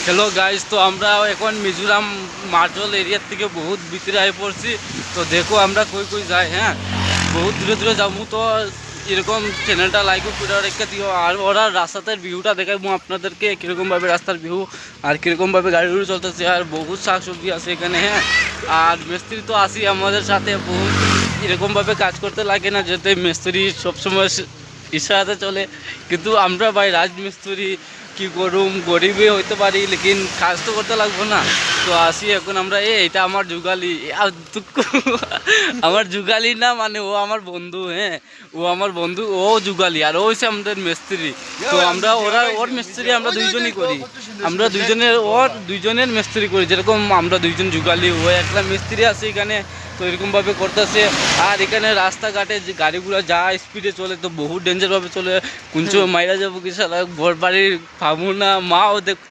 Hello guys, তো আমরা এখন মিজোরাম মার্জল এরিয়ার থেকে বহুত ভিতরে আই পড়ছি। তো দেখো আমরা কই কই যাই। হ্যাঁ, বহুত দূরে দূরে যাবো। তো এরকম চ্যানেলটা লাইক করে রেখে দিও। আর ওরা রাস্তার ভিউটা দেখাবো আপনাদেরকে, কীরকমভাবে রাস্তার ভিউ আর কীরকমভাবে গাড়িগুলো চলতেছে। আর বহুত শাকসবজি আছে এখানে। হ্যাঁ, আর মিস্ত্রি তো আসি আমাদের সাথে, বহুত এরকমভাবে কাজ করতে লাগে না, যাতে মিস্ত্রি সবসময় ইশারাতে চলে। কিন্তু আমরা ভাই রাজমিস্ত্রি, কি করুম, গরিবে হইতে পারি, লেকিন কাজ তো করতে লাগবো না। তো আসি এখন আমরা। এটা আমার যুগালি, আমার যুগালি না, মানে ও আমার বন্ধু। হ্যাঁ, ও আমার বন্ধু, ও যুগালি আর ও হচ্ছে আমাদের মিস্ত্রি। তো আমরা ওর মিস্ত্রি আমরা দুইজনই করি। আমরা দুইজনের মিস্ত্রি করি। যেরকম আমরা দুইজন যুগালি, ও একটা মিস্ত্রি আছে এখানে। তো এরকমভাবে করতেছে। আর এখানে রাস্তাঘাটে যে গাড়িগুলো যা স্পিডে চলে, তো বহুত ডেঞ্জারভাবে চলে। কুঞ্চ মাইরা যাবো কি সারা ঘর বাড়ির ফামু না, মাও দেখ।